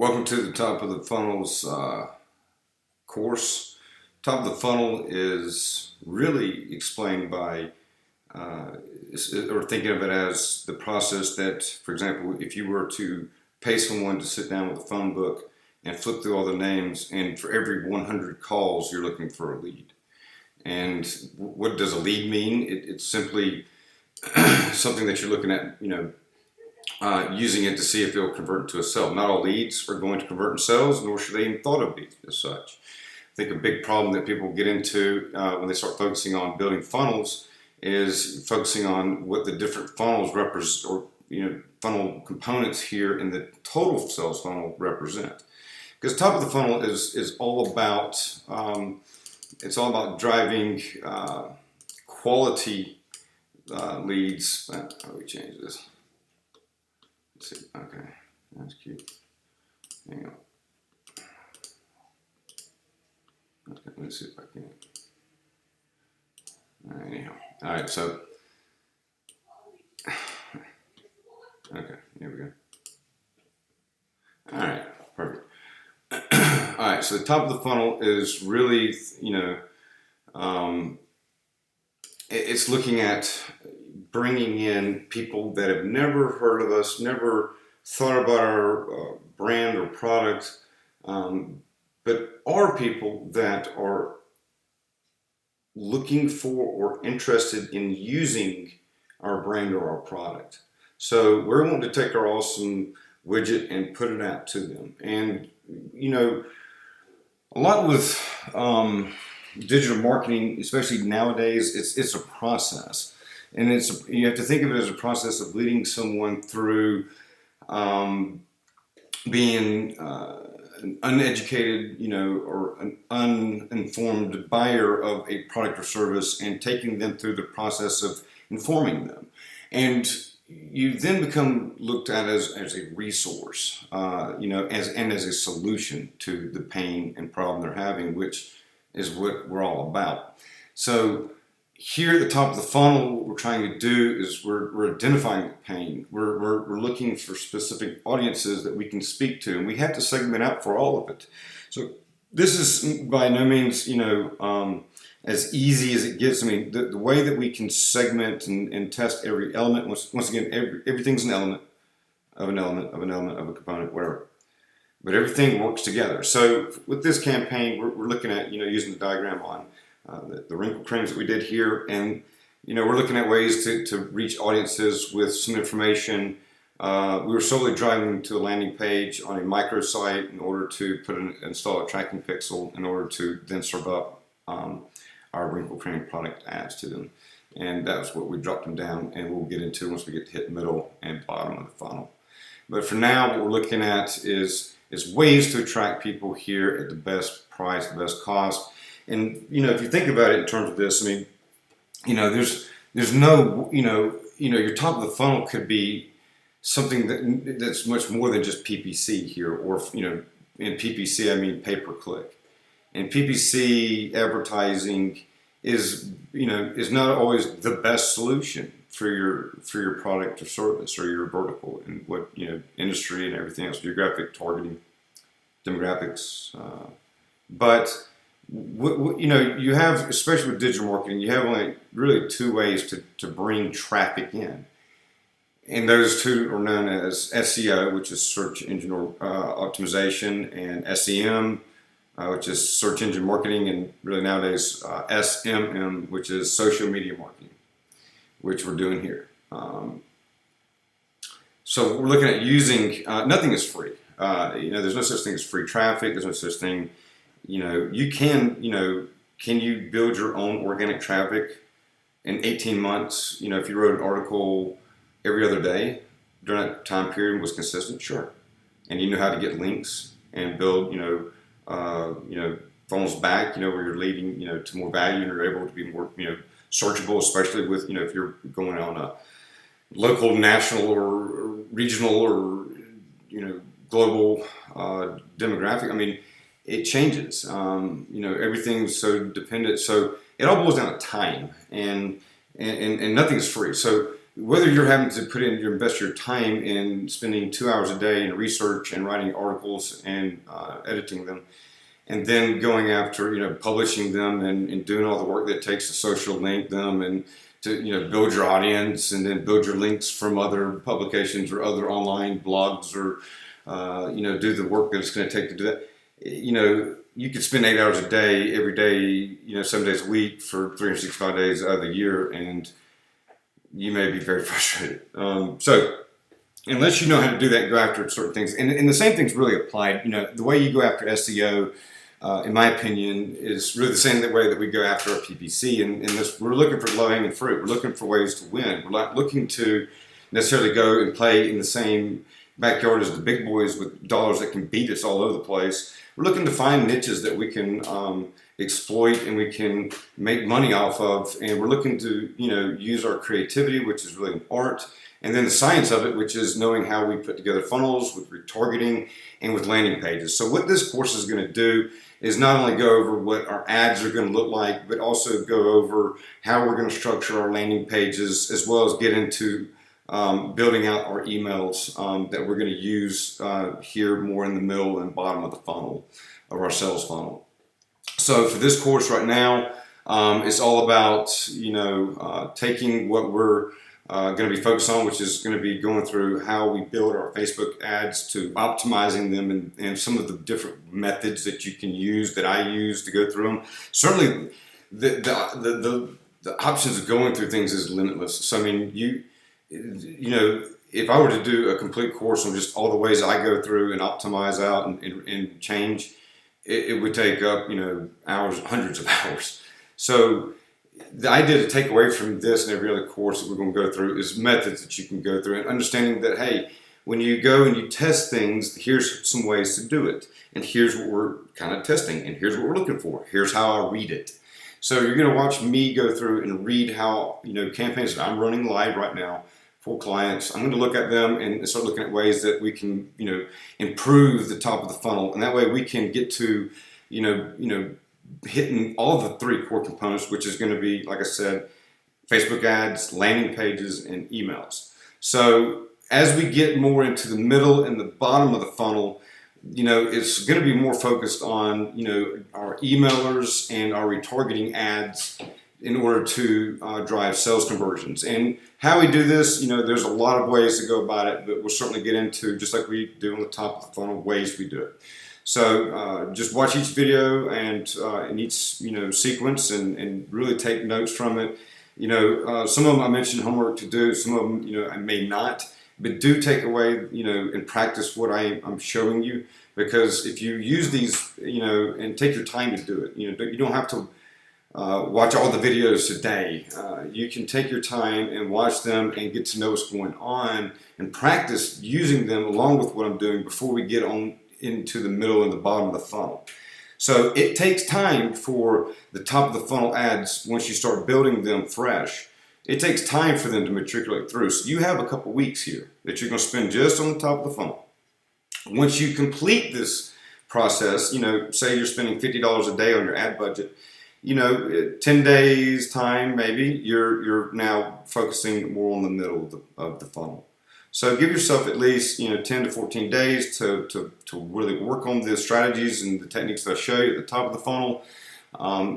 Welcome to the Top of the Funnels course. Top of the funnel is really explained by, or thinking of it as the process that, for example, if you were to pay someone to sit down with a phone book and flip through all the names, and for every 100 calls, you're looking for a lead. And what does a lead mean? It's simply something that you're looking at, using it to see if it'll convert into a sale. Not all leads are going to convert into sales, nor should they even thought of leads as such. I think a big problem that people get into when they start focusing on building funnels is focusing on what the different funnels represent, or funnel components here in the total sales funnel represent. Because top of the funnel is all about driving quality leads. How do we change this? Let's see. Okay, that's cute. Hang on. Okay, let's see if I can. Anyhow, all right. So, okay, here we go. All right, perfect. All right, so the top of the funnel is really, it's looking at bringing in people that have never heard of us, never thought about our brand or product, but are people that are looking for or interested in using our brand or our product. So we're wanting to take our awesome widget and put it out to them. And, a lot with digital marketing, especially nowadays, it's a process. And you have to think of it as a process of leading someone through being an uneducated, or an uninformed buyer of a product or service, and taking them through the process of informing them. And you then become looked at as a resource, as a solution to the pain and problem they're having, which is what we're all about. So here at the top of the funnel, what we're trying to do is we're identifying the pain. We're looking for specific audiences that we can speak to, and we have to segment out for all of it. So this is by no means, as easy as it gets. I mean, the way that we can segment and test every element, once again, everything's an element of an element of an element of a component, whatever. But everything works together. So with this campaign, we're looking at, using the diagram on the wrinkle creams that we did here, and we're looking at ways to reach audiences with some information. We were solely driving them to a landing page on a microsite in order to install a tracking pixel in order to then serve up our wrinkle cream product ads to them. And that's what we dropped them down, and we'll get into once we get to hit middle and bottom of the funnel. But for now, what we're looking at is ways to attract people here at the best price, the best cost. And, if you think about it in terms of this, I mean, there's no, your top of the funnel could be something that's much more than just PPC here, or, in PPC, I mean pay-per-click. And PPC advertising is not always the best solution for your product or service, or your vertical, and what, industry and everything else, geographic targeting, demographics, but you have, especially with digital marketing, you have only really two ways to bring traffic in. And those two are known as SEO, which is search engine optimization, and SEM, which is search engine marketing, and really nowadays SMM, which is social media marketing, which we're doing here. So we're looking at using, nothing is free. There's no such thing as free traffic. There's no such thing. Can you build your own organic traffic in 18 months? If you wrote an article every other day during that time period and was consistent, sure. And you know how to get links and build, funnels back, where you're leading, to more value, and you're able to be more, searchable, especially with, if you're going on a local, national, or regional, or, global demographic. I mean, it changes. Everything's so dependent. So it all boils down to time, and nothing is free. So whether you're having to invest your time in spending 2 hours a day in research and writing articles and editing them, and then going after, publishing them and doing all the work that it takes to social link them and to, build your audience and then build your links from other publications or other online blogs or, do the work that it's going to take to do that. You could spend 8 hours a day, every day, 7 days a week for 365 days out of the year, and you may be very frustrated. So unless you know how to do that, go after certain things. And the same thing's really applied. The way you go after SEO, in my opinion, is really the same way that we go after our PPC. And this, we're looking for low-hanging fruit. We're looking for ways to win. We're not looking to necessarily go and play in the same backyard as the big boys with dollars that can beat us all over the place. We're looking to find niches that we can exploit and we can make money off of. And we're looking to, use our creativity, which is really an art, and then the science of it, which is knowing how we put together funnels with retargeting and with landing pages. So what this course is going to do is not only go over what our ads are going to look like, but also go over how we're going to structure our landing pages, as well as get into building out our emails that we're going to use here more in the middle and bottom of the funnel, of our sales funnel. So for this course right now, it's all about, taking what we're going to be focused on, which is going to be going through how we build our Facebook ads, to optimizing them and some of the different methods that you can use, that I use to go through them. Certainly the options of going through things is limitless. So I mean, if I were to do a complete course on just all the ways I go through and optimize out and change, it would take up, hours, hundreds of hours. So the idea to take away from this and every other course that we're going to go through is methods that you can go through, and understanding that, hey, when you go and you test things, here's some ways to do it. And here's what we're kind of testing, and here's what we're looking for. Here's how I read it. So you're going to watch me go through and read how, campaigns that I'm running live right now for clients. I'm going to look at them and start looking at ways that we can, improve the top of the funnel. And that way we can get to, hitting all the three core components, which is going to be, like I said, Facebook ads, landing pages, and emails. So as we get more into the middle and the bottom of the funnel, it's going to be more focused on, our emailers and our retargeting ads in order to drive sales conversions. And how we do this, there's a lot of ways to go about it, but we'll certainly get into, just like we do on the top of the funnel, ways we do it. So just watch each video and in each sequence and really take notes from it. Some of them I mentioned homework to do. Some of them I may not, but do take away and practice what I'm showing you, because if you use these and take your time to do it, you don't have to watch all the videos today. You can take your time and watch them and get to know what's going on and practice using them along with what I'm doing before we get on into the middle and the bottom of the funnel. So it takes time for the top of the funnel ads, once you start building them fresh, it takes time for them to matriculate through. So you have a couple weeks here that you're going to spend just on the top of the funnel. Once you complete this process, say you're spending $50 a day on your ad budget, 10 days time, maybe you're now focusing more on the middle of the funnel. So give yourself at least 10 to 14 days to really work on the strategies and the techniques that I show you at the top of the funnel.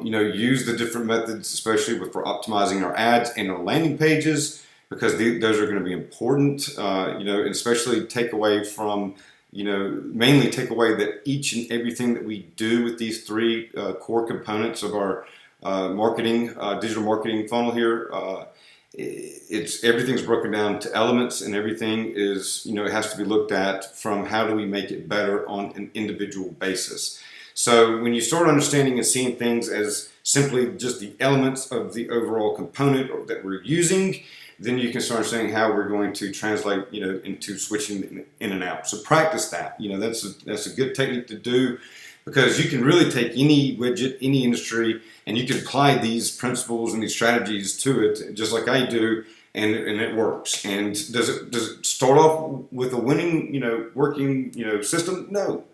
Use the different methods, especially for optimizing our ads and our landing pages, because those are going to be important. And especially take away from, mainly take away that each and everything that we do with these three core components of our digital marketing funnel here. Everything's broken down to elements, and everything is, it has to be looked at from how do we make it better on an individual basis. So when you start understanding and seeing things as simply just the elements of the overall component that we're using, then you can start saying how we're going to translate, into switching in and out. So practice that. That's a good technique to do, because you can really take any widget, any industry, and you can apply these principles and these strategies to it, just like I do, and it works. And does it start off with a winning, working, system? No,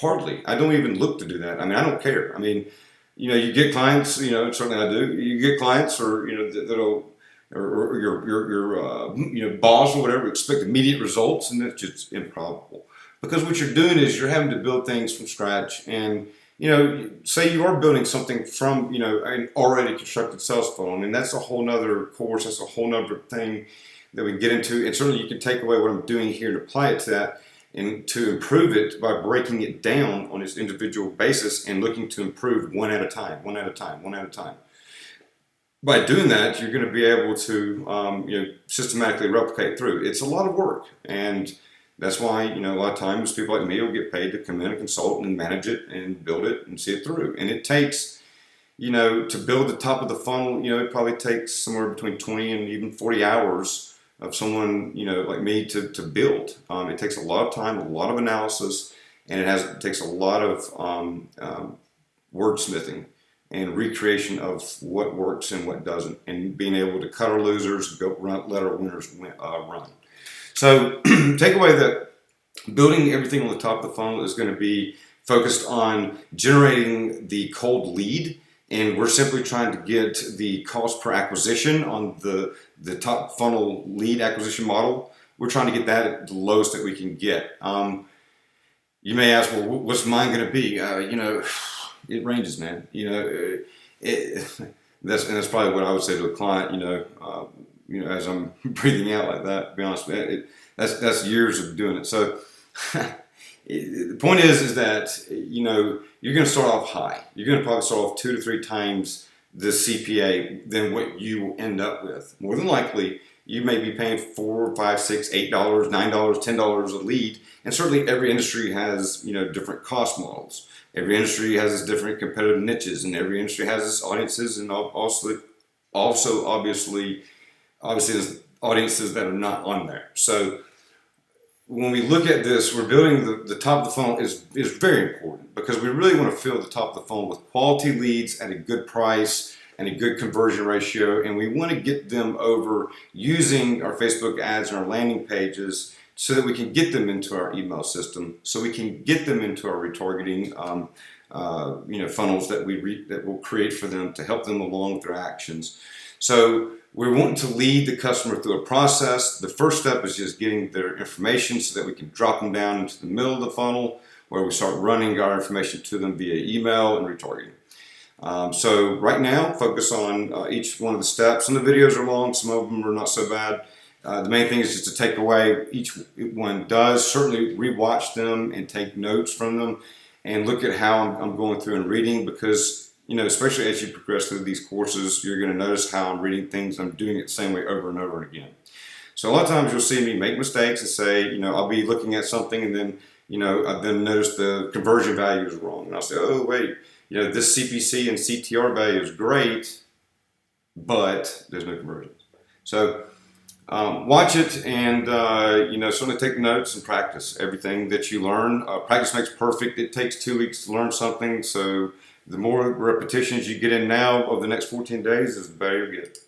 hardly. I don't even look to do that. I mean, I don't care. I mean, you get clients, certainly I do. You get clients, or that'll or your boss or whatever expect immediate results, and that's just improbable. Because what you're doing is you're having to build things from scratch, and say you are building something from an already constructed sales funnel. I mean, that's a whole nother course. That's a whole nother thing that we can get into, and certainly you can take away what I'm doing here and apply it to that, and to improve it by breaking it down on its individual basis and looking to improve one at a time, one at a time, one at a time. By doing that, you're going to be able to systematically replicate through. It's a lot of work, and that's why a lot of times people like me will get paid to come in and consult and manage it and build it and see it through. And it takes to build the top of the funnel. It probably takes somewhere between 20 and even 40 hours of someone like me to build. It takes a lot of time, a lot of analysis, and it takes a lot of wordsmithing and recreation of what works and what doesn't, and being able to cut our losers, let our winners run. So take away that building everything on the top of the funnel is going to be focused on generating the cold lead, and we're simply trying to get the cost per acquisition on the top funnel lead acquisition model. We're trying to get that at the lowest that we can get. You may ask, well, what's mine going to be? It ranges, man. That's probably what I would say to a client. As I'm breathing out like that. To be honest with you, that's years of doing it. So the point is that you're going to start off high. You're going to probably start off 2 to 3 times the CPA than what you will end up with. More than likely, you may be paying $4, $5, $6, $8, $9, $10 a lead, and certainly every industry has different cost models. Every industry has its different competitive niches, and every industry has its audiences, and also obviously there's audiences that are not on there. So when we look at this, we're building the top of the funnel is very important, because we really want to fill the top of the funnel with quality leads at a good price and a good conversion ratio, and we want to get them over using our Facebook ads and our landing pages so that we can get them into our email system, so we can get them into our retargeting funnels that we'll create for them to help them along with their actions. So we're wanting to lead the customer through a process. The first step is just getting their information so that we can drop them down into the middle of the funnel, where we start running our information to them via email and retargeting. So right now, focus on each one of the steps. Some of the videos are long, some of them are not so bad. The main thing is just to take away each one does. Certainly rewatch them and take notes from them, and look at how I'm going through and reading, because especially as you progress through these courses, you're going to notice how I'm reading things. I'm doing it the same way over and over again. So a lot of times you'll see me make mistakes and say, I'll be looking at something, and then I then notice the conversion value is wrong, and I'll say, oh wait, this CPC and CTR value is great, but there's no conversion. So watch it, and certainly take notes and practice everything that you learn. Practice makes perfect. It takes 2 weeks to learn something, so the more repetitions you get in now over the next 14 days, is the better you get.